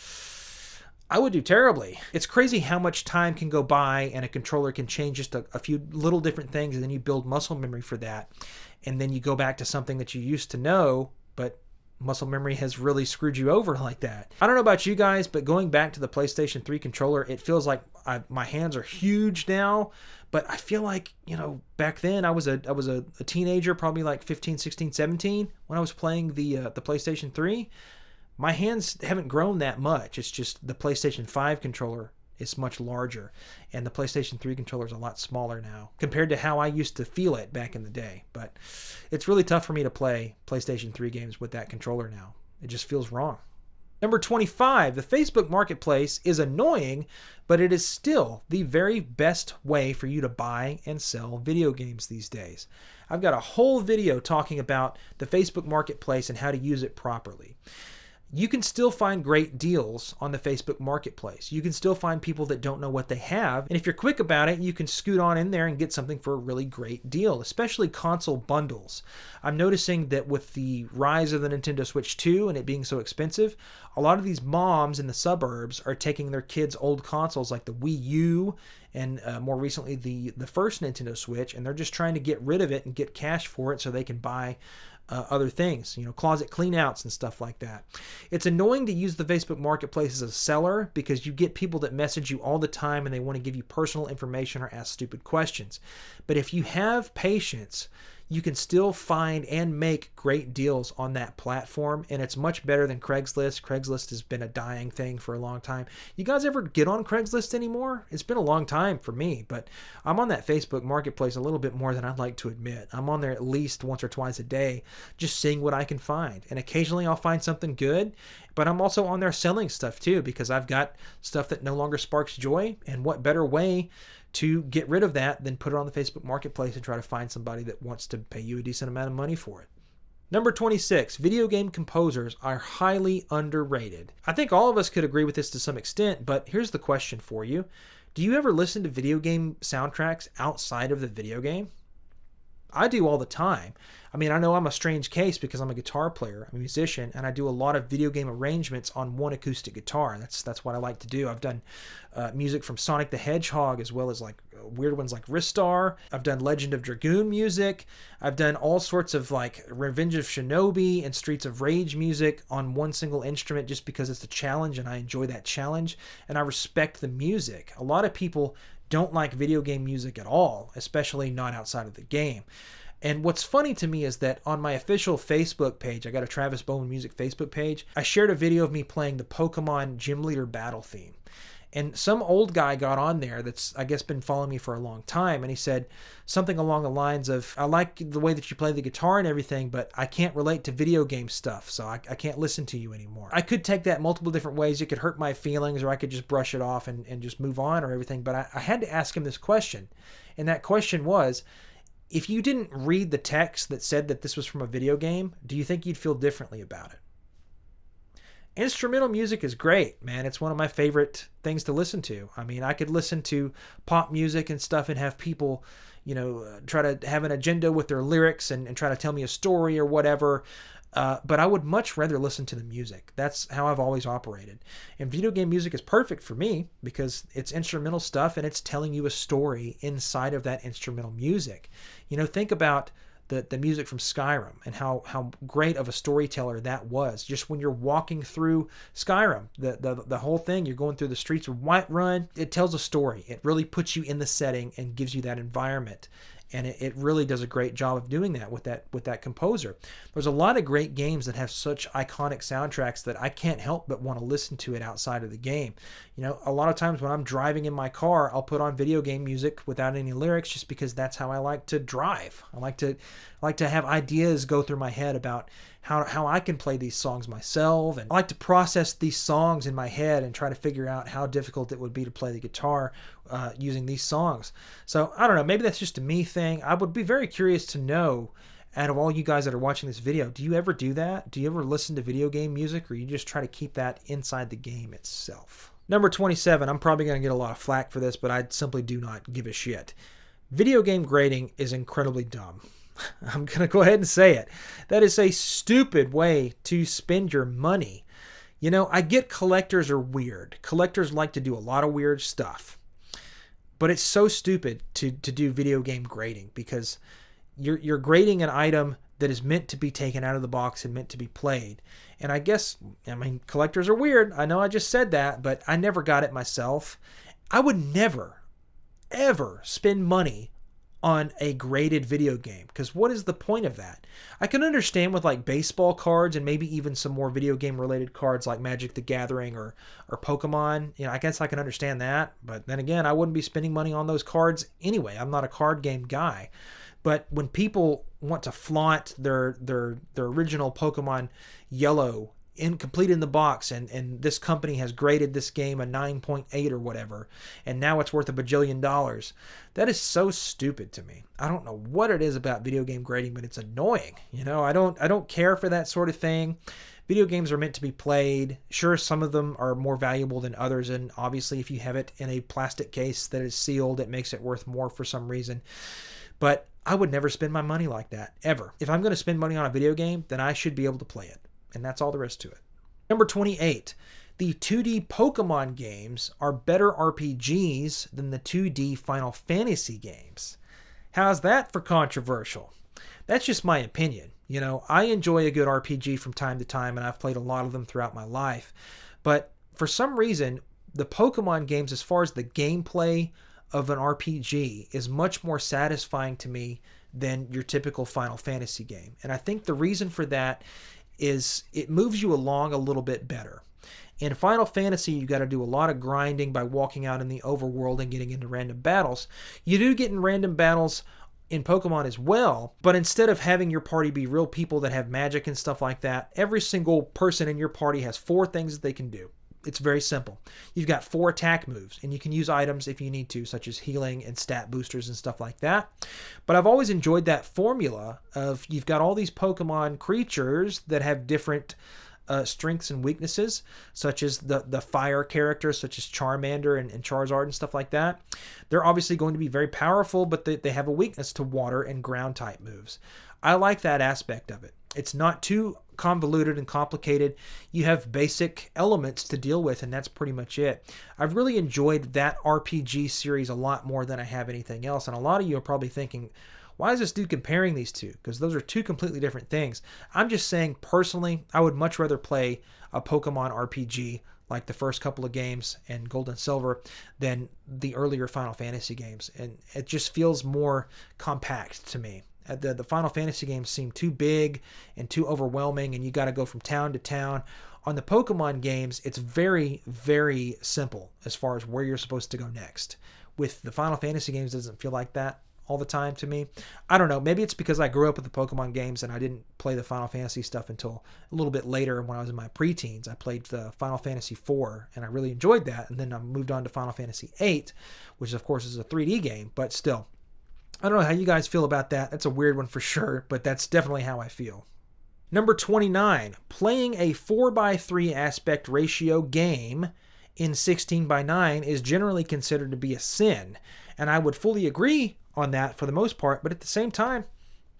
A: I would do terribly. It's crazy how much time can go by and a controller can change just a few little different things, and then you build muscle memory for that, and then you go back to something that you used to know, but muscle memory has really screwed you over like that. I don't know about you guys, but going back to the PlayStation 3 controller, it feels like my hands are huge now, but I feel like, back then I was a teenager, probably like 15, 16, 17 when I was playing the PlayStation 3. My hands haven't grown that much. It's just the PlayStation 5 controller is much larger, and the PlayStation 3 controller is a lot smaller now compared to how I used to feel it back in the day. But it's really tough for me to play PlayStation 3 games with that controller now. It just feels wrong. Number 25, the Facebook Marketplace is annoying, but it is still the very best way for you to buy and sell video games these days. I've got a whole video talking about the Facebook Marketplace and how to use it properly. you can still find great deals on the Facebook Marketplace. You can still find people that don't know what they have. And if you're quick about it, you can scoot on in there and get something for a really great deal, especially console bundles. I'm noticing that with the rise of the Nintendo Switch 2 and it being so expensive, a lot of these moms in the suburbs are taking their kids' old consoles like the Wii U and more recently the first Nintendo Switch, and they're just trying to get rid of it and get cash for it so they can buy other things, closet cleanouts and stuff like that. It's annoying to use the Facebook Marketplace as a seller because you get people that message you all the time and they want to give you personal information or ask stupid questions. But if you have patience, you can still find and make great deals on that platform, and it's much better than Craigslist. Craigslist has been a dying thing for a long time. You guys ever get on Craigslist anymore? It's been a long time for me, but I'm on that Facebook Marketplace a little bit more than I'd like to admit. I'm on there at least once or twice a day, just seeing what I can find, and occasionally I'll find something good, but I'm also on there selling stuff too, because I've got stuff that no longer sparks joy, and what better way to get rid of that than put it on the Facebook Marketplace and try to find somebody that wants to pay you a decent amount of money for it. Number 26, video game composers are highly underrated. I think all of us could agree with this to some extent, but here's the question for you. Do you ever listen to video game soundtracks outside of the video game? I do all the time. I mean, I know I'm a strange case because I'm a guitar player, I'm a musician, and I do a lot of video game arrangements on one acoustic guitar. That's what I like to do. I've done music from Sonic the Hedgehog, as well as like weird ones like Ristar. I've done Legend of Dragoon music. I've done all sorts of like Revenge of Shinobi and Streets of Rage music on one single instrument just because it's a challenge and I enjoy that challenge and I respect the music. A lot of people don't like video game music at all, especially not outside of the game. And what's funny to me is that on my official Facebook page, I got a Travis Bowman Music Facebook page, I shared a video of me playing the Pokemon Gym Leader Battle theme. And some old guy got on there that's, I guess, been following me for a long time, and he said something along the lines of, I like the way that you play the guitar and everything, but I can't relate to video game stuff, so I can't listen to you anymore. I could take that multiple different ways. It could hurt my feelings, or I could just brush it off and just move on or everything, but I had to ask him this question, and that question was, if you didn't read the text that said that this was from a video game, do you think you'd feel differently about it? Instrumental music is great, man. It's one of my favorite things to listen to. I mean, I could listen to pop music and stuff and have people, try to have an agenda with their lyrics and try to tell me a story or whatever. But I would much rather listen to the music. That's how I've always operated. And video game music is perfect for me because it's instrumental stuff and it's telling you a story inside of that instrumental music. Think about the music from Skyrim and how great of a storyteller that was. Just when you're walking through Skyrim, the whole thing, you're going through the streets of Whiterun, it tells a story. It really puts you in the setting and gives you that environment. And it really does a great job of doing that with that composer. There's a lot of great games that have such iconic soundtracks that I can't help but want to listen to it outside of the game. A lot of times when I'm driving in my car, I'll put on video game music without any lyrics just because that's how I like to drive. I like to have ideas go through my head about how I can play these songs myself, and I like to process these songs in my head and try to figure out how difficult it would be to play the guitar using these songs. So I don't know, maybe that's just a me thing. I would be very curious to know, out of all you guys that are watching this video, do you ever do that? Do you ever listen to video game music, or you just try to keep that inside the game itself? Number 27, I'm probably going to get a lot of flack for this, but I simply do not give a shit. Video game grading is incredibly dumb. I'm going to go ahead and say it. That is a stupid way to spend your money. I get collectors are weird. Collectors like to do a lot of weird stuff. But it's so stupid to do video game grading because you're grading an item that is meant to be taken out of the box and meant to be played. And collectors are weird. I know I just said that, but I never got it myself. I would never, ever spend money on a graded video game, because what is the point of that? I can understand with like baseball cards and maybe even some more video game related cards like Magic the Gathering or Pokemon. I guess I can understand that, but then again, I wouldn't be spending money on those cards anyway. I'm not a card game guy. But when people want to flaunt their original Pokemon Yellow incomplete in the box, and this company has graded this game a 9.8 or whatever, and now it's worth $1 bajillion. That is so stupid to me. I don't know what it is about video game grading, but it's annoying. I don't care for that sort of thing. Video games are meant to be played. Sure, some of them are more valuable than others, and obviously if you have it in a plastic case that is sealed, it makes it worth more for some reason. But I would never spend my money like that, ever. If I'm going to spend money on a video game, then I should be able to play it. And that's all there is to it. Number 28. The 2D Pokemon games are better RPGs than the 2D Final Fantasy games. How's that for controversial? That's just my opinion. I enjoy a good RPG from time to time, and I've played a lot of them throughout my life. But for some reason, the Pokemon games, as far as the gameplay of an RPG, is much more satisfying to me than your typical Final Fantasy game. And I think the reason for that is it moves you along a little bit better. In Final Fantasy, you got to do a lot of grinding by walking out in the overworld and getting into random battles. You do get in random battles in Pokemon as well, but instead of having your party be real people that have magic and stuff like that, every single person in your party has 4 things that they can do. It's very simple. You've got 4 attack moves, and you can use items if you need to, such as healing and stat boosters and stuff like that. But I've always enjoyed that formula of you've got all these Pokemon creatures that have different strengths and weaknesses, such as the fire characters, such as Charmander and Charizard and stuff like that. They're obviously going to be very powerful, but they have a weakness to water and ground type moves. I like that aspect of it. It's not too convoluted and complicated. You have basic elements to deal with, and that's pretty much it. I've really enjoyed that RPG series a lot more than I have anything else, and a lot of you are probably thinking, why is this dude comparing these two? Because those are 2 completely different things. I'm just saying, personally, I would much rather play a Pokemon RPG like the first couple of games and Gold and Silver than the earlier Final Fantasy games, and it just feels more compact to me. The Final Fantasy games seem too big and too overwhelming, and you got to go from town to town. On the Pokemon games, it's very, very simple as far as where you're supposed to go next. With the Final Fantasy games, it doesn't feel like that all the time to me. I don't know. Maybe it's because I grew up with the Pokemon games and I didn't play the Final Fantasy stuff until a little bit later when I was in my preteens. I played the Final Fantasy IV and I really enjoyed that. And then I moved on to Final Fantasy VIII, which of course is a 3D game, but still. I don't know how you guys feel about that. That's a weird one for sure, but that's definitely how I feel. Number 29, playing a 4:3 aspect ratio game in 16:9 is generally considered to be a sin. And I would fully agree on that for the most part, but at the same time,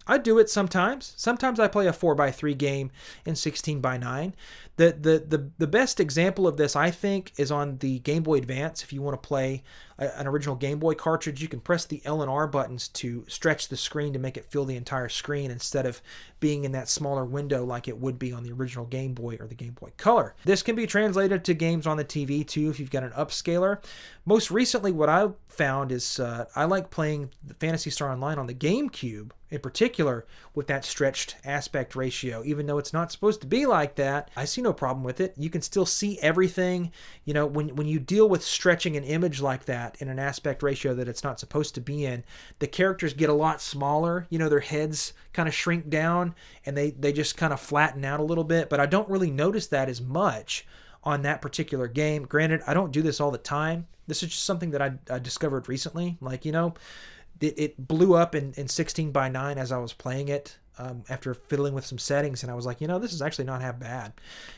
A: I do it sometimes. Sometimes I play a 4:3 game in 16:9. The best example of this, I think, is on the Game Boy Advance. If you want to play an original Game Boy cartridge, you can press the L and R buttons to stretch the screen to make it fill the entire screen instead of being in that smaller window like it would be on the original Game Boy or the Game Boy Color. This can be translated to games on the TV too if you've got an upscaler. Most recently, what I've found is I like playing Phantasy Star Online on the GameCube in particular with that stretched aspect ratio. Even though it's not supposed to be like that, I see no problem with it. You can still see everything. When you deal with stretching an image like that in an aspect ratio that it's not supposed to be in, the characters get a lot smaller. Their heads kind of shrink down and they just kind of flatten out a little bit, but I don't really notice that as much on that particular game. Granted, I don't do this all the time. This is just something that I discovered recently. It blew up in 16:9 as I was playing it after fiddling with some settings, and I was like, this is actually not half bad.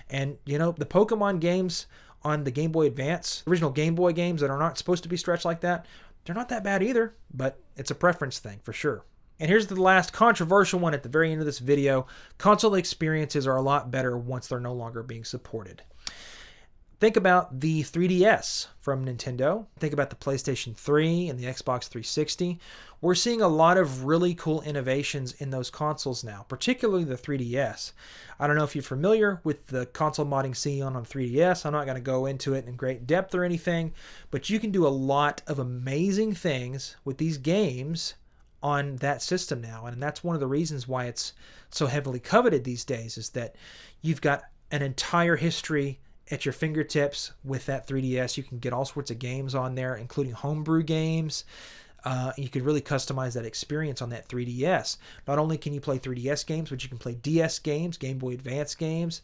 A: And, the Pokemon games on the Game Boy Advance, original Game Boy games that are not supposed to be stretched like that, they're not that bad either, but it's a preference thing for sure. And here's the last controversial one at the very end of this video. Console experiences are a lot better once they're no longer being supported. Think about the 3DS from Nintendo. Think about the PlayStation 3 and the Xbox 360. We're seeing a lot of really cool innovations in those consoles now, particularly the 3DS. I don't know if you're familiar with the console modding scene on 3DS. I'm not going to go into it in great depth or anything, but you can do a lot of amazing things with these games on that system now. And that's one of the reasons why it's so heavily coveted these days, is that you've got an entire history at your fingertips with that 3DS. You can get all sorts of games on there, including homebrew games. You could really customize that experience on that 3DS. Not only can you play 3DS games, but you can play DS games, Game Boy Advance games.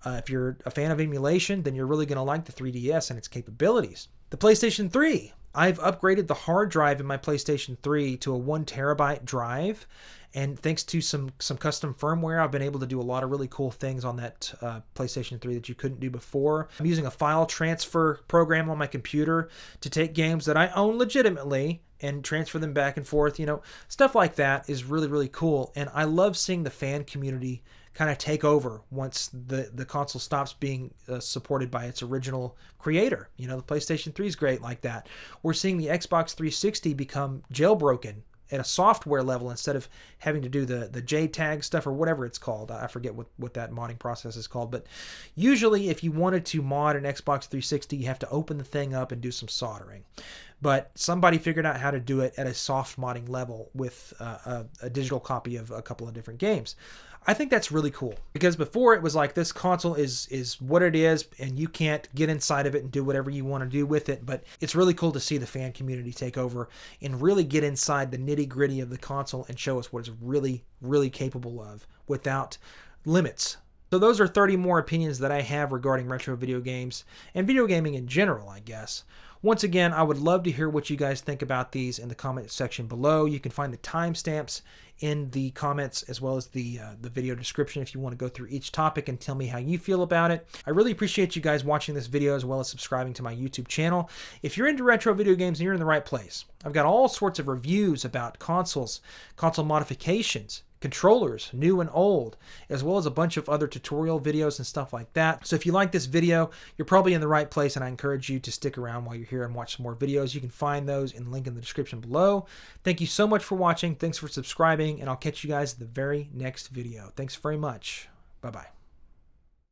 A: If you're a fan of emulation, then you're really going to like the 3DS and its capabilities. The PlayStation 3. I've upgraded the hard drive in my PlayStation 3 to a 1 terabyte drive, and thanks to some custom firmware, I've been able to do a lot of really cool things on that PlayStation 3 that you couldn't do before. I'm using a file transfer program on my computer to take games that I own legitimately and transfer them back and forth. You know, stuff like that is really, really cool, and I love seeing the fan community kind of take over once the console stops being supported by its original creator. You know, the PlayStation 3 is great like that. We're seeing the Xbox 360 become jailbroken at a software level instead of having to do the JTAG stuff or whatever it's called. I forget what that modding process is called. But usually if you wanted to mod an Xbox 360, you have to open the thing up and do some soldering. But somebody figured out how to do it at a soft modding level with a digital copy of a couple of different games. I think that's really cool, because before it was like this console is what it is and you can't get inside of it and do whatever you want to do with it. But it's really cool to see the fan community take over and really get inside the nitty-gritty of the console and show us what it's really, really capable of without limits. So those are 30 more opinions that I have regarding retro video games and video gaming in general, I guess. Once again, I would love to hear what you guys think about these in the comment section below. You can find the timestamps in the comments as well as the video description if you want to go through each topic and tell me how you feel about it. I really appreciate you guys watching this video as well as subscribing to my YouTube channel. If you're into retro video games, you're in the right place. I've got all sorts of reviews about consoles, console modifications, controllers, new and old, as well as a bunch of other tutorial videos and stuff like that. So if you like this video, you're probably in the right place, and I encourage you to stick around while you're here and watch some more videos. You can find those in the link in the description below. Thank you so much for watching. Thanks for subscribing, and I'll catch you guys in the very next video. Thanks very much. Bye-bye.